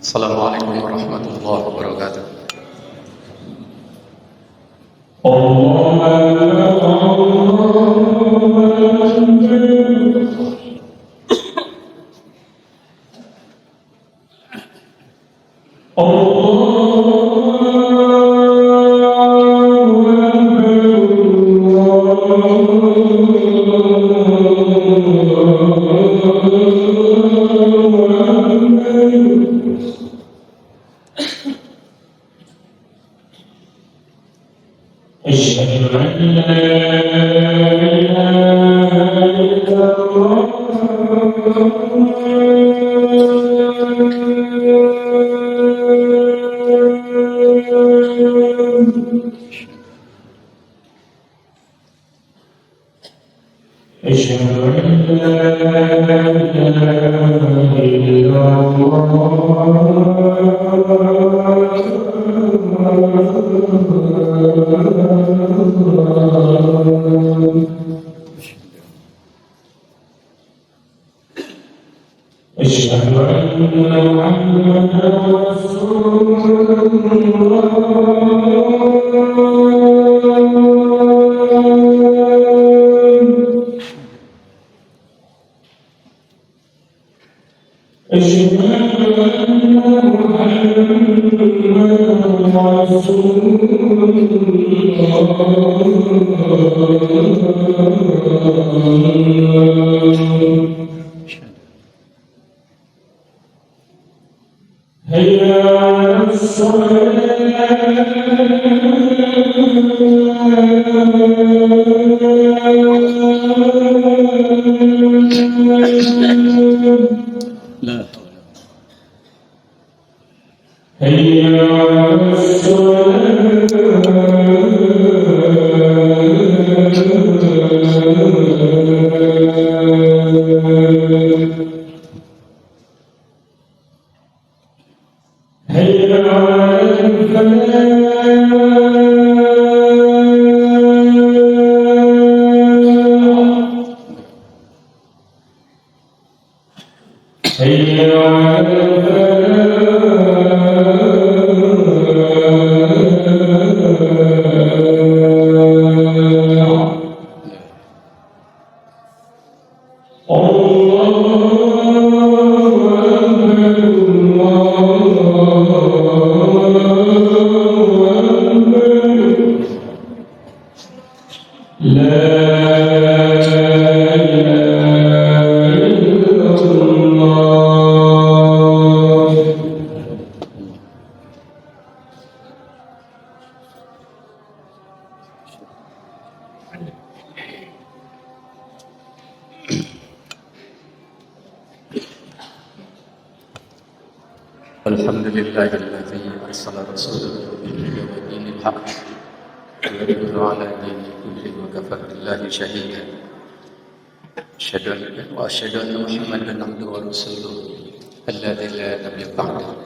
Assalamualaikum warahmatullahi wabarakatuh. Alhamdulillahilladzi arsala rasulahu bil huda wa dinil haqq liyudhhirahu 'ala dini kullihi wa kafa billahi shahida. Asyhadu anna Muhammadan abduhu wa rasuluhu alladzi la nabiyya ba'dahu.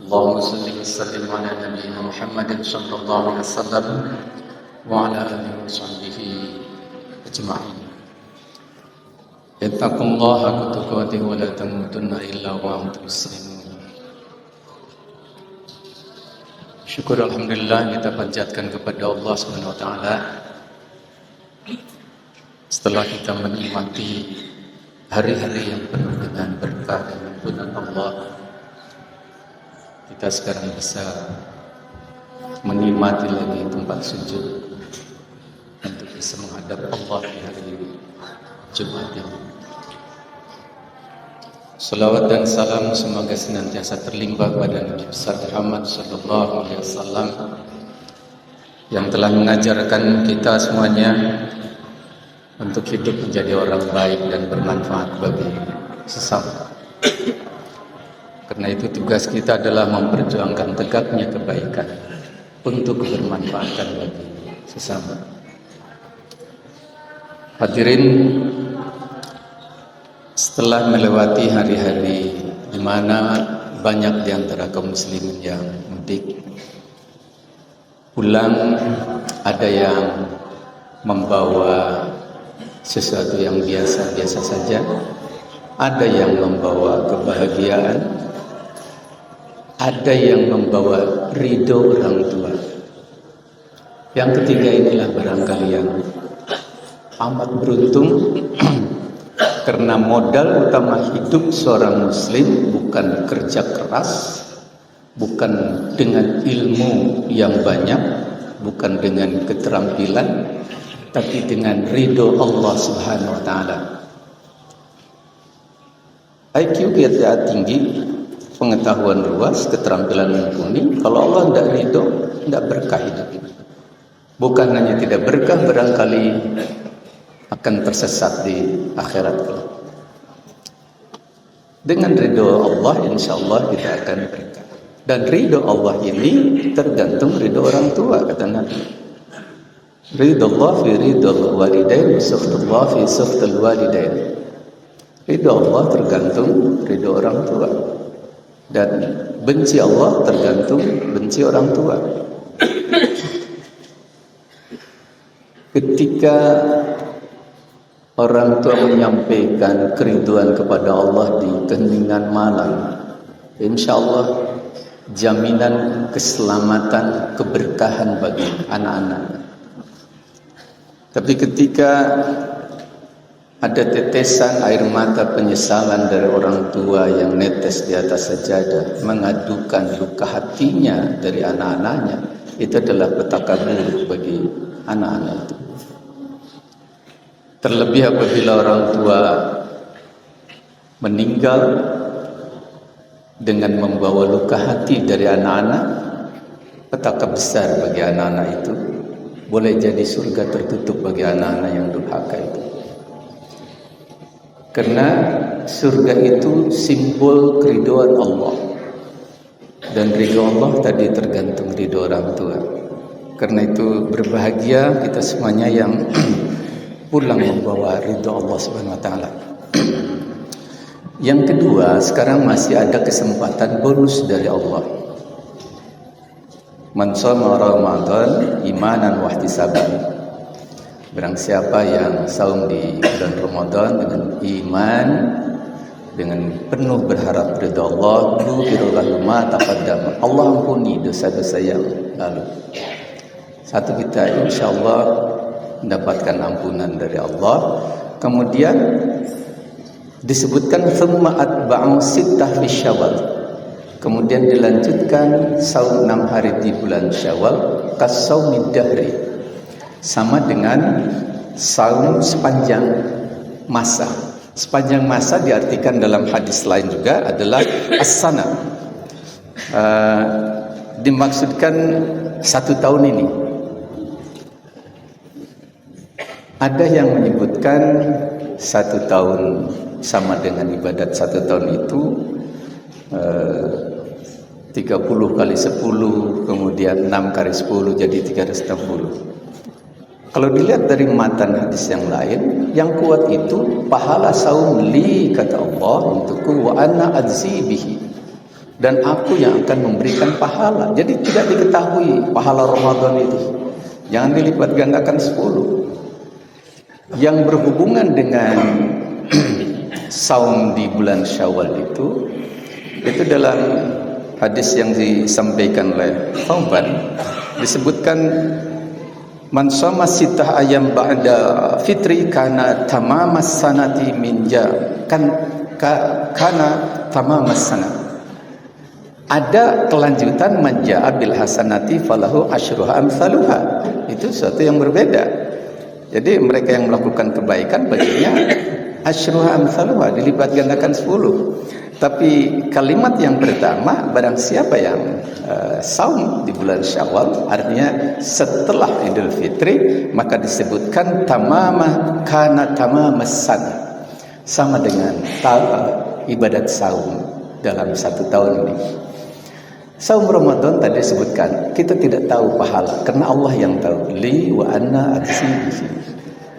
Allahumma shalli wa sallim 'ala nabiyyina Muhammadin sallallahu alaihi wasallam wa 'ala alihi wa sahbihi ajma'in. Ittaqullaha haqqa tuqatih wa la tamutunna illa wa antum muslimun. Syukur alhamdulillah kita panjatkan kepada Allah Subhanahu wa taala setelah kita menikmati hari-hari yang penuh dengan berkah dan ampunan Allah, kita sekarang bisa menikmati lagi tempat sujud untuk bisa menghadap Allah di hari Jumat ini. Salawat dan salam semoga senantiasa terlimpah pada Nabi besar Muhammad sallallahu alaihi wasallam yang telah mengajarkan kita semuanya untuk hidup menjadi orang baik dan bermanfaat bagi sesama. Karena itu tugas kita adalah memperjuangkan tegaknya kebaikan untuk kebermanfaatan bagi sesama. Hadirin, setelah melewati hari-hari di mana banyak di antara kaum muslimin yang mudik pulang, ada yang membawa sesuatu yang biasa-biasa saja, ada yang membawa kebahagiaan, ada yang membawa ridho orang tua. Yang ketiga inilah barangkali yang amat beruntung karena modal utama hidup seorang muslim bukan kerja keras, bukan dengan ilmu yang banyak, bukan dengan keterampilan, tapi dengan ridho Allah Subhanahu wa taala. IQ kita tinggi, pengetahuan luas, keterampilan mumpuni. Kalau Allah tidak ridho, tidak berkah hidup ini. Bukan hanya tidak berkah, barangkali akan tersesat di akhirat. Dengan ridho Allah, insya Allah kita akan berkah. Dan ridho Allah ini tergantung ridho orang tua, kata Nabi. Ridho Allah fi ridho walidain, sukhtullah fi sukhtul walidain. Ridho Allah tergantung ridho orang tua, dan benci Allah tergantung benci orang tua. Ketika orang tua menyampaikan keriduan kepada Allah di keheningan malam, insya Allah jaminan keselamatan, keberkahan bagi anak-anak. Tapi ketika ada tetesan air mata penyesalan dari orang tua yang netes di atas sajadah, mengadukan luka hatinya dari anak-anaknya, itu adalah petaka buruk bagi anak-anak itu. Terlebih apabila orang tua meninggal dengan membawa luka hati dari anak-anak, petaka besar bagi anak-anak itu. Boleh jadi surga tertutup bagi anak-anak yang durhaka itu. Karena surga itu simbol keriduan Allah, dan ridho Allah tadi tergantung ridho orang tua. Karena itu berbahagia kita semuanya yang pulang membawa ridho Allah Subhanahu wa taala. Yang kedua, sekarang masih ada kesempatan bonus dari Allah. Man shoma Ramadan imanan wa ihtisaban. Barang siapa yang saum di bulan Ramadan dengan iman, dengan penuh berharap ridha Allah, ghufira lahu ma taqaddama. Allah ampuni dosa-dosa yang lalu. Satu, kita insyaallah mendapatkan ampunan dari Allah. Kemudian disebutkan thumma atba'u sittah fi Syawal. Kemudian dilanjutkan saum 6 hari di bulan Syawal, kasaumid dahri, sama dengan saum sepanjang masa. Sepanjang masa diartikan dalam hadis lain juga adalah as-sana. Dimaksudkan 1 tahun ini. Ada yang menyebutkan 1 tahun sama dengan ibadat 1 tahun itu 30 kali 10, kemudian 6 kali 10 jadi 360. Kalau dilihat dari matan hadis yang lain, yang kuat itu pahala saum li, kata Allah untukku, wa ana ajzi bihi, dan aku yang akan memberikan pahala. Jadi tidak diketahui pahala Ramadan itu. Jangan dilipat gandakan 10. Yang berhubungan dengan saum di bulan Syawal itu dalam hadis yang disampaikan oleh Thauban disebutkan, man shoma sittah ayam ba'da fitri kana tamamas sanati minja, kana tamamas sanat. Ada kelanjutan manja bil hasanati falahu asyruha amsaluha. Itu sesuatu yang berbeda. Jadi mereka yang melakukan kebaikan baginya asyruha amsaluha, dilipat gandakan 10. Tapi kalimat yang pertama, barang siapa yang saum di bulan Syawal, artinya setelah Idul Fitri, maka disebutkan tamamah kana tamamassan, sama dengan ibadat saum dalam 1 tahun ini. Saum Ramadan tadi disebutkan, kita tidak tahu pahala karena Allah yang tahu. Li wa anna ajzi bihi.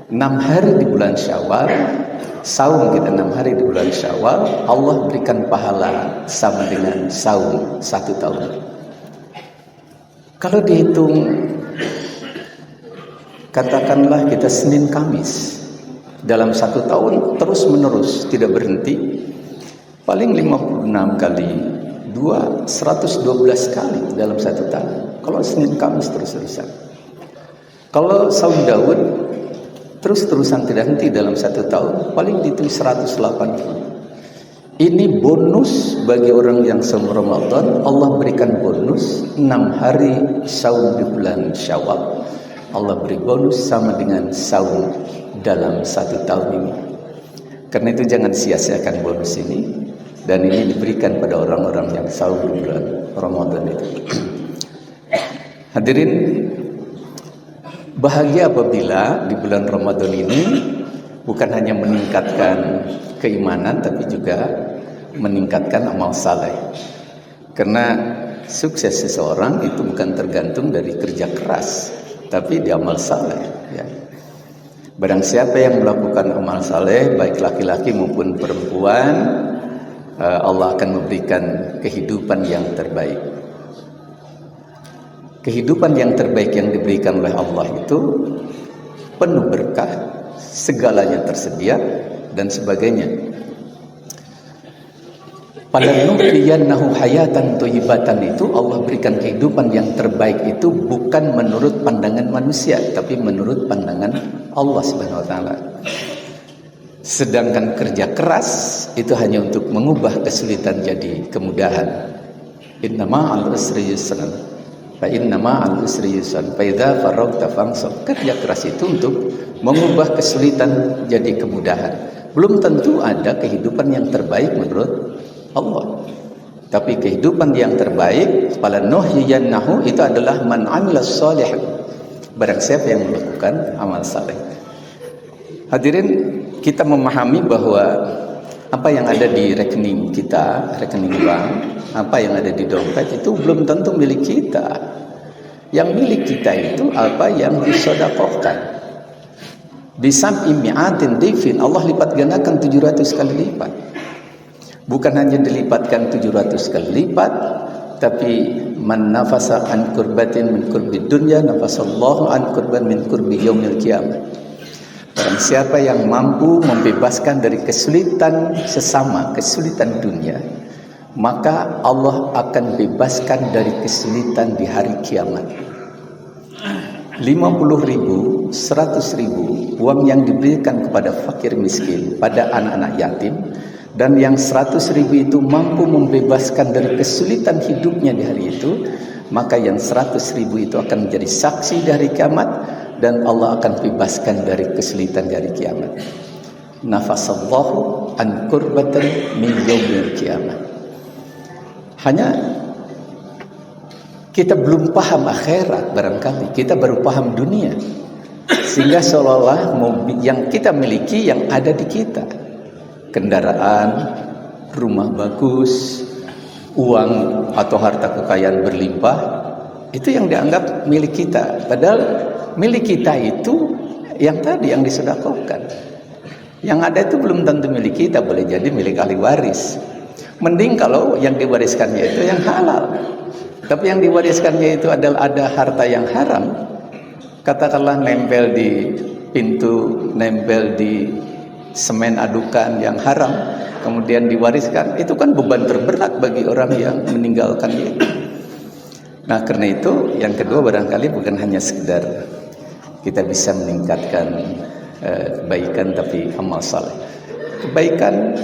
6 hari di bulan Syawal, saum kita 6 hari di bulan Syawal, Allah berikan pahala sama dengan saum 1 tahun. Kalau dihitung, katakanlah kita Senin Kamis dalam 1 tahun terus menerus tidak berhenti, paling 56 kali 112 kali dalam satu tahun. Kalau Senin Kamis terus-terusan. Kalau saum Daud terus-terusan tidak henti dalam satu tahun, paling ditulis 180. Ini bonus bagi orang yang saum Ramadan. Allah berikan bonus 6 hari saum di bulan Syawal. Allah beri bonus sama dengan saum dalam satu tahun ini. Karena itu jangan sia-siakan bonus ini. Dan ini diberikan pada orang-orang yang saum di bulan Ramadan itu. Hadirin, bahagia apabila di bulan Ramadan ini bukan hanya meningkatkan keimanan, tapi juga meningkatkan amal saleh. Karena sukses seseorang itu bukan tergantung dari kerja keras, tapi di amal saleh. Ya. Barang siapa yang melakukan amal saleh, baik laki-laki maupun perempuan, Allah akan memberikan kehidupan yang terbaik. Kehidupan yang terbaik yang diberikan oleh Allah itu penuh berkah, segalanya tersedia dan sebagainya. Falanuhyiyannahu hayatan thayyibatan itu Allah berikan kehidupan yang terbaik itu bukan menurut pandangan manusia, tapi menurut pandangan Allah Subhanahu wa taala. Sedangkan kerja keras itu hanya untuk mengubah kesulitan jadi kemudahan. Inna ma'al usri yusran. Fa inna ma'al usri yusran. Fa idza faragta fansab. Kerja keras itu untuk mengubah kesulitan jadi kemudahan. Belum tentu ada kehidupan yang terbaik menurut Allah. Tapi kehidupan yang terbaik falanuhyiyannahu itu adalah man 'amila shalihan. Barang siapa yang melakukan amal saleh. Hadirin, kita memahami bahwa apa yang ada di rekening kita, rekening bank, apa yang ada di dompet itu belum tentu milik kita. Yang milik kita itu apa yang disedekahkan. Bisab'i mi'atin difin, Allah lipat gandakan 700 kali lipat. Bukan hanya dilipatkan 700 kali lipat, tapi man nafasa an kurbatin min kurbid dunya nafasallahu an kurban min kurbi yaumil qiyamah. Barang siapa yang mampu membebaskan dari kesulitan sesama, kesulitan dunia, maka Allah akan bebaskan dari kesulitan di hari kiamat. 50.000, 100.000 uang yang diberikan kepada fakir miskin, pada anak-anak yatim, dan yang 100.000 itu mampu membebaskan dari kesulitan hidupnya di hari itu, maka yang 100.000 itu akan menjadi saksi dari kiamat, dan Allah akan bebaskan dari kesulitan dari kiamat. Nafasallahu an kurbatan min yaumil kiamat. Hanya kita belum paham akhirat barangkali, kita baru paham dunia. Sehingga seolah-olah yang kita miliki yang ada di kita. Kendaraan, rumah bagus, uang atau harta kekayaan berlimpah, itu yang dianggap milik kita. Padahal milik kita itu yang tadi yang disedekahkan. Yang ada itu belum tentu milik kita, boleh jadi milik ahli waris. Mending kalau yang diwariskannya itu yang halal. Tapi yang diwariskannya itu adalah ada harta yang haram. Katakanlah nempel di pintu, nempel di semen adukan yang haram, kemudian diwariskan, itu kan beban terberat bagi orang yang meninggalkannya. Nah, karena itu yang kedua barangkali bukan hanya sekedar kita bisa meningkatkan kebaikan, tapi amal saleh. Kebaikan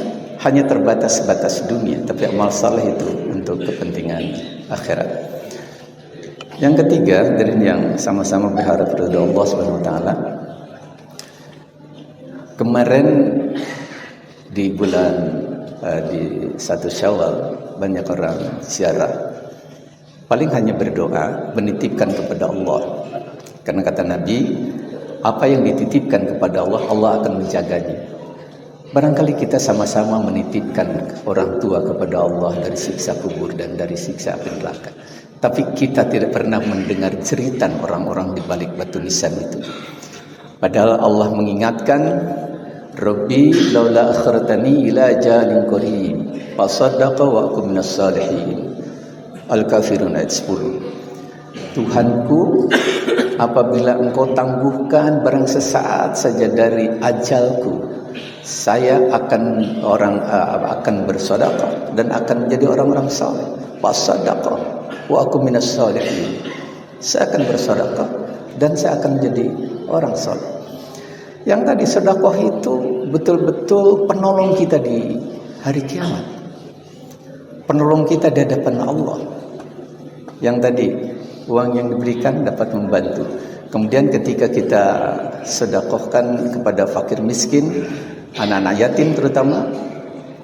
hanya terbatas-batas dunia, tapi amal saleh itu untuk kepentingan akhirat. Yang ketiga, dari yang sama-sama berharap ridha Allah Subhanahu wa taala. Kemarin di bulan di 1 Syawal banyak orang ziarah. Paling hanya berdoa, menitipkan kepada Allah. Karena kata Nabi, apa yang dititipkan kepada Allah, Allah akan menjaganya. Barangkali kita sama-sama menitipkan orang tua kepada Allah dari siksa kubur dan dari siksa api neraka. Tapi kita tidak pernah mendengar cerita orang-orang di balik batu nisan itu. Padahal Allah mengingatkan, Rabbi laula akhartani ila ajalin qarib fasaddaqa wa akum minas salihin. Al-Kafirun ayat 10. Tuhanku, apabila engkau tangguhkan barang sesaat saja dari ajalku, saya akan bersedekah dan akan menjadi orang-orang saleh. Fasadaqah wa aku minas shalihin. Saya akan bersedekah dan saya akan menjadi orang saleh. Yang tadi sedekah itu betul-betul penolong kita di hari kiamat. Penolong kita di hadapan Allah. Yang tadi uang yang diberikan dapat membantu. Kemudian ketika kita sedekahkan kepada fakir miskin, anak-anak yatim terutama,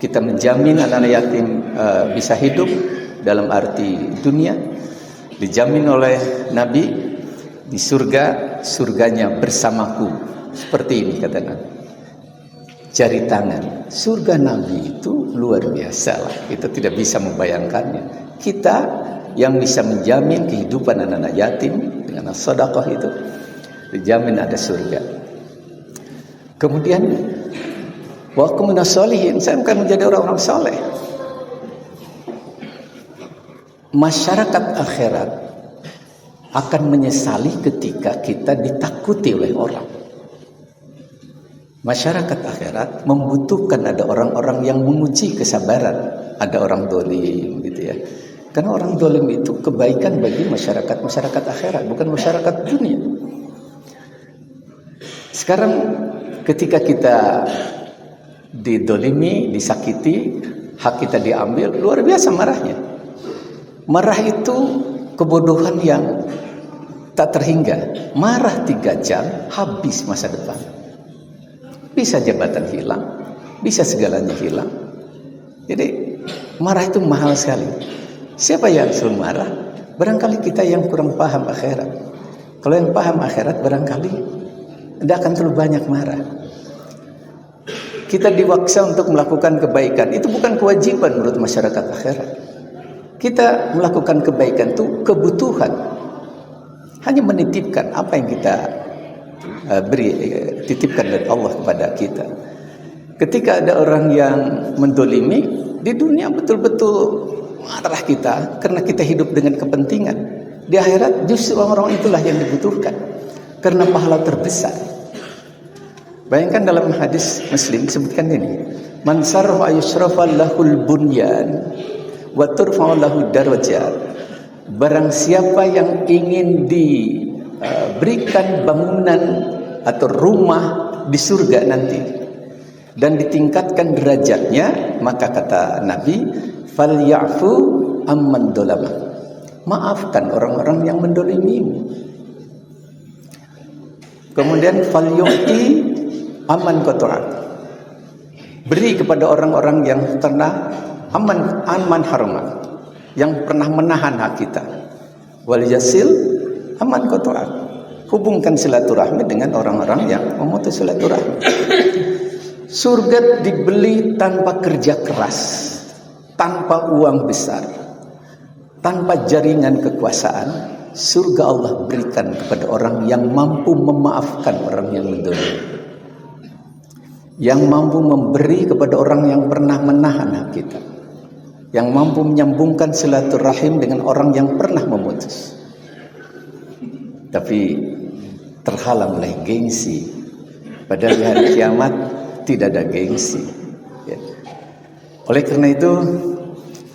kita menjamin anak-anak yatim bisa hidup dalam arti dunia, dijamin oleh Nabi di surganya bersamaku. Seperti ini kata Nabi. Jari tangan. Surga Nabi itu luar biasa lah. Kita tidak bisa membayangkannya. Kita yang bisa menjamin kehidupan anak-anak yatim dengan sedekah itu, dijamin ada surga. Kemudian wa kum minas shalihin, saya akan menjadi orang-orang saleh. Masyarakat akhirat akan menyesali ketika kita ditakuti oleh orang. Masyarakat akhirat membutuhkan ada orang-orang yang menguji kesabaran. Ada orang dolim gitu ya. Karena orang dolim itu kebaikan bagi masyarakat akhirat, bukan masyarakat dunia. Sekarang ketika kita didolimi, disakiti, hak kita diambil, luar biasa marahnya. Marah itu kebodohan yang tak terhingga. Marah 3 jam, habis masa depan. Bisa jabatan hilang, bisa segalanya hilang. Jadi marah itu mahal sekali. Siapa yang selalu marah? Barangkali kita yang kurang paham akhirat. Kalau yang paham akhirat barangkali tidak akan terlalu banyak marah. Kita diwaksa untuk melakukan kebaikan. Itu bukan kewajiban menurut masyarakat akhirat. Kita melakukan kebaikan itu kebutuhan. Hanya menitipkan apa yang kita titipkan dari Allah kepada kita. Ketika ada orang yang mendolimi di dunia, betul-betul marah kita karena kita hidup dengan kepentingan. Di akhirat justru orang-orang itulah yang dibutuhkan karena pahala terbesar. Bayangkan dalam hadis Muslim disebutkan ini, man sarra yusrafa lahul bunyan wa turfa'u lahu darajat. Barang siapa yang ingin diberikan bangunan atau rumah di surga nanti dan ditingkatkan derajatnya, maka kata Nabi, falyafu amman dolama, maafkan orang-orang yang mendolimimu. Kemudian falyu'ti amman qata'ak, beri kepada orang-orang yang pernah aman harman, yang pernah menahan hak kita. Wal yasil amman qata'ak, hubungkan silaturahmi dengan orang-orang yang memutus silaturahmi. Surga dibeli tanpa kerja keras, tanpa uang besar, tanpa jaringan kekuasaan. Surga Allah berikan kepada orang yang mampu memaafkan orang yang mendolim, yang mampu memberi kepada orang yang pernah menahan hak kita, yang mampu menyambungkan silaturahim dengan orang yang pernah memutus. Tapi terhalang oleh gengsi. Padahal di hari kiamat tidak ada gengsi ya. Oleh karena itu,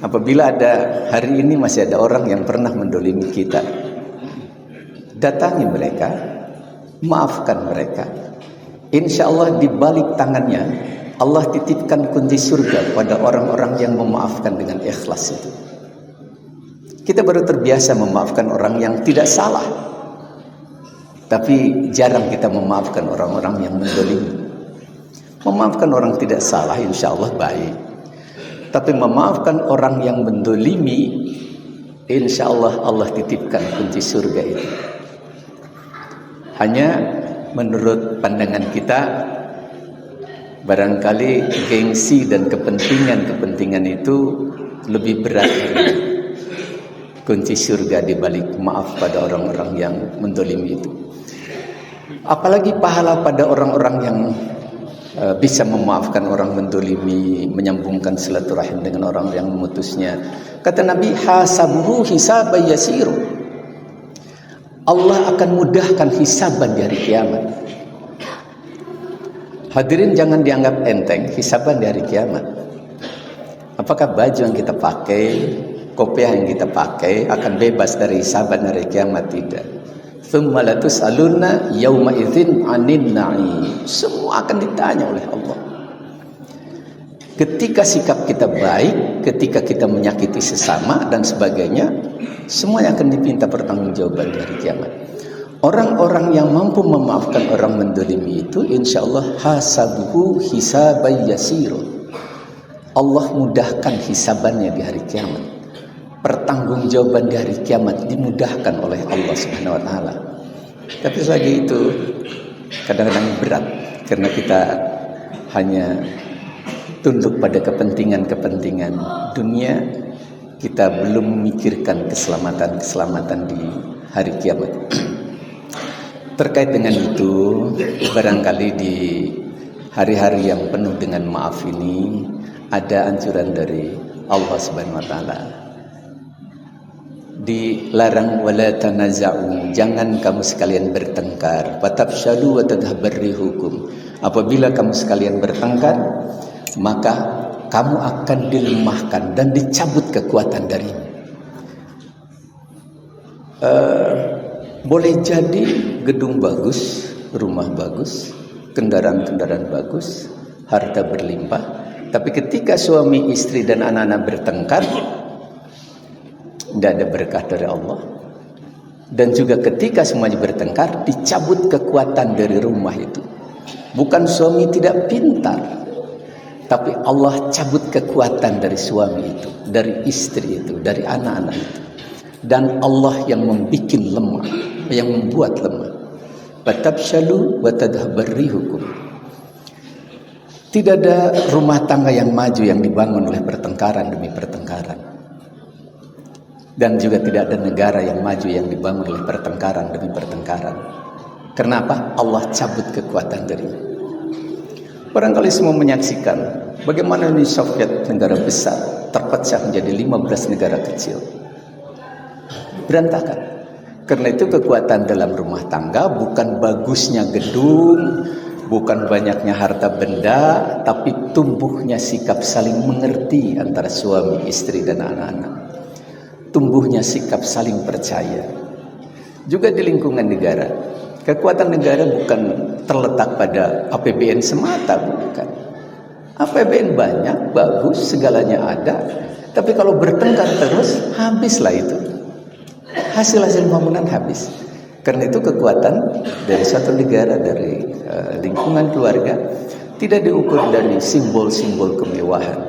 apabila ada hari ini masih ada orang yang pernah mendolimi kita, datangi mereka, maafkan mereka. Insya Allah di balik tangannya Allah titipkan kunci surga pada orang-orang yang memaafkan dengan ikhlas itu. Kita baru terbiasa memaafkan orang yang tidak salah, tapi jarang kita memaafkan orang-orang yang mendolimi. Memaafkan orang tidak salah insya Allah baik, tapi memaafkan orang yang mendolimi, insya Allah Allah titipkan kunci surga itu. Hanya menurut pandangan kita, barangkali gengsi dan kepentingan itu lebih berat dari kunci surga di balik maaf pada orang-orang yang mendolimi itu. Apalagi pahala pada orang-orang yang bisa memaafkan orang mendolimi, menyambungkan silaturahim dengan orang yang memutusnya. Kata Nabi, hasabuhu hisaban yasiru, Allah akan mudahkan hisaban di hari kiamat. Hadirin, jangan dianggap enteng hisaban di hari kiamat. Apakah baju yang kita pakai, kopiah yang kita pakai akan bebas dari hisaban hari kiamat? Tidak. Tsumma latus'alunna yauma idzin 'anin na'im. Semua akan ditanya oleh Allah. Ketika sikap kita baik, ketika kita menyakiti sesama dan sebagainya, semuanya akan dipinta pertanggungjawaban di hari kiamat. Orang-orang yang mampu memaafkan orang mendolimi itu, insya Allah hasabuhu hisaban yasiro. Allah mudahkan hisabannya di hari kiamat. Pertanggungjawaban di hari kiamat dimudahkan oleh Allah Subhanahu wa taala. Tapi selagi itu kadang-kadang berat karena kita hanya tunduk pada kepentingan-kepentingan dunia. Kita belum memikirkan keselamatan di hari kiamat. Terkait dengan itu, barangkali di hari-hari yang penuh dengan maaf ini ada anjuran dari Allah Subhanahu wa taala. Dilarang wala tanaza'u, jangan kamu sekalian bertengkar. Fatafshalu wa tadhhabar rihukum. Apabila kamu sekalian bertengkar, maka kamu akan dilemahkan dan dicabut kekuatan darimu. Boleh jadi gedung bagus, rumah bagus, kendaraan-kendaraan bagus, harta berlimpah, tapi ketika suami, istri dan anak-anak bertengkar, tidak ada berkah dari Allah. Dan juga ketika semuanya bertengkar, dicabut kekuatan dari rumah itu. Bukan suami tidak pintar, tapi Allah cabut kekuatan dari suami itu, dari istri itu, dari anak-anak itu. Dan Allah yang membuat lemah, yang membuat lemah. Fatafshalu wa tadhhabar rihukum. Tidak ada rumah tangga yang maju yang dibangun oleh pertengkaran demi pertengkaran. Dan juga tidak ada negara yang maju yang dibangun oleh pertengkaran demi pertengkaran. Kenapa? Allah cabut kekuatan darinya. Barangkali semua menyaksikan bagaimana Uni Soviet, negara besar, terpecah menjadi 15 negara kecil. Berantakan. Karena itu kekuatan dalam rumah tangga bukan bagusnya gedung, bukan banyaknya harta benda, tapi tumbuhnya sikap saling mengerti antara suami, istri dan anak-anak. Tumbuhnya sikap saling percaya. Juga di lingkungan negara. Kekuatan negara bukan terletak pada APBN semata, bukan. APBN banyak, bagus, segalanya ada. Tapi kalau bertengkar terus, habislah itu. Hasil-hasil pembangunan habis. Karena itu kekuatan dari suatu negara, dari lingkungan keluarga, tidak diukur dari simbol-simbol kemewahan.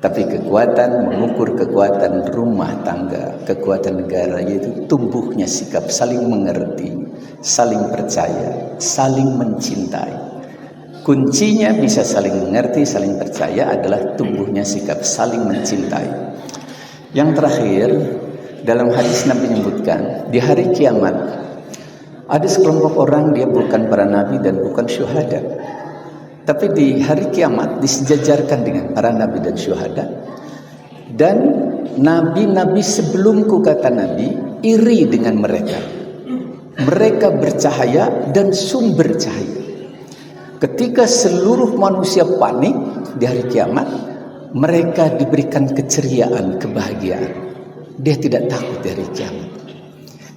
Tapi kekuatan, mengukur kekuatan rumah tangga, kekuatan negara, yaitu tumbuhnya sikap saling mengerti, saling percaya, saling mencintai. Kuncinya bisa saling mengerti, saling percaya adalah tumbuhnya sikap saling mencintai. Yang terakhir, dalam hadis Nabi menyebutkan, di hari kiamat ada sekelompok orang, dia bukan para nabi dan bukan syuhada. Tapi di hari kiamat disejajarkan dengan para nabi dan syuhada. Dan nabi-nabi sebelumku, kata Nabi, iri dengan mereka. Mereka bercahaya dan sumber cahaya. Ketika seluruh manusia panik di hari kiamat, mereka diberikan keceriaan, kebahagiaan. Dia tidak takut dari kiamat.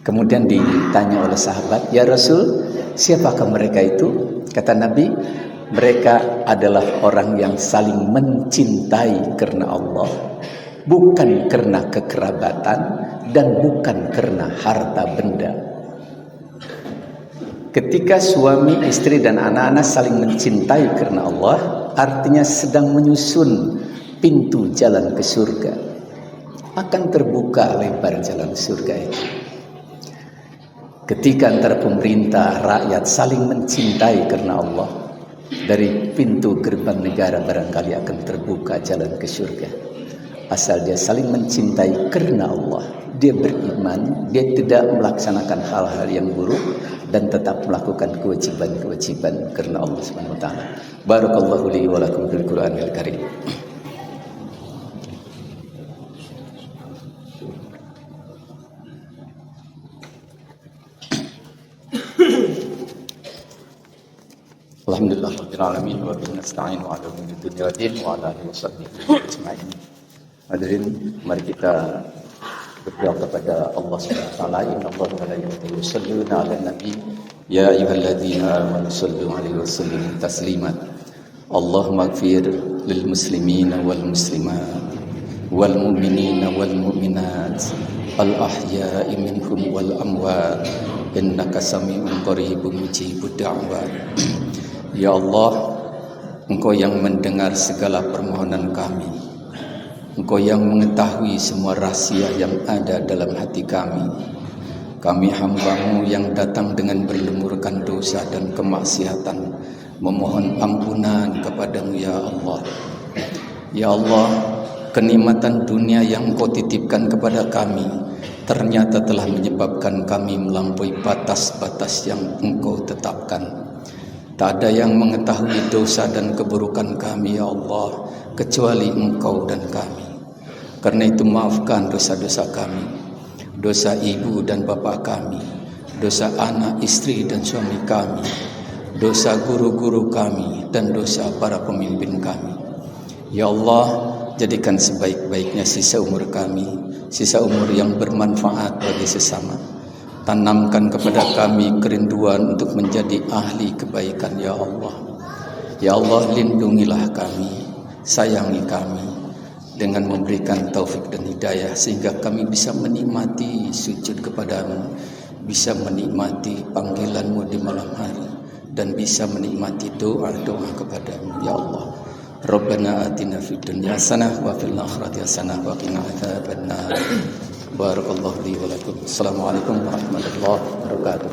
Kemudian ditanya oleh sahabat, ya Rasul, siapakah mereka itu? Kata Nabi, mereka adalah orang yang saling mencintai karena Allah, bukan karena kekerabatan dan bukan karena harta benda. Ketika suami, istri dan anak-anak saling mencintai karena Allah, artinya sedang menyusun pintu jalan ke surga. Akan terbuka lebar jalan surga itu. Ketika antara pemerintah, rakyat saling mencintai karena Allah, dari pintu gerbang negara barangkali akan terbuka jalan ke surga. Asal dia saling mencintai karena Allah, dia beriman, dia tidak melaksanakan hal-hal yang buruk dan tetap melakukan kewajiban-kewajiban karena Allah Subhanahu wa taala. Barakallahu li wa lakum fil Qur'anil Karim. Alhamdulillah rabbil alamin wa bihi nasta'in wa ala umuri dunya waddin wa ala alihi washabbihi ajma'in. Hadirin, mari kita berdoa kepada Allah Subhanahu wa taala. Innallaha wa malaikatahu yusholluna 'alan nabi ya ayyuhalladzina amanu shallu 'alaihi wa sallimu taslima. Allahumma ighfir lil muslimina wal muslimat wal mu'minina wal mu'minat al ahya'i minhum wal amwat innaka sami'un qaribun mujibud da'wat. Ya Allah, Engkau yang mendengar segala permohonan kami, Engkau yang mengetahui semua rahasia yang ada dalam hati kami. Kami hamba-Mu yang datang dengan berlumurkan dosa dan kemaksiatan, memohon ampunan kepada-Mu ya Allah. Ya Allah, kenikmatan dunia yang Engkau titipkan kepada kami ternyata telah menyebabkan kami melampaui batas-batas yang Engkau tetapkan. Tak ada yang mengetahui dosa dan keburukan kami ya Allah kecuali Engkau dan kami. Karena itu maafkan dosa-dosa kami, dosa ibu dan bapa kami, dosa anak, istri dan suami kami, dosa guru-guru kami dan dosa para pemimpin kami. Ya Allah, jadikan sebaik-baiknya sisa umur kami, sisa umur yang bermanfaat bagi sesama. Tanamkan kepada kami kerinduan untuk menjadi ahli kebaikan ya Allah. Ya Allah, lindungilah kami, sayangi kami dengan memberikan taufik dan hidayah sehingga kami bisa menikmati sujud kepada-Mu, bisa menikmati panggilan-Mu di malam hari dan bisa menikmati doa-doa kepada-Mu ya Allah. Rabbana atina fid dunya hasanah wa fil akhirati hasanah wa qina adzabannar. Barakallahu li wa lakum. Assalamualaikum warahmatullahi wabarakatuh.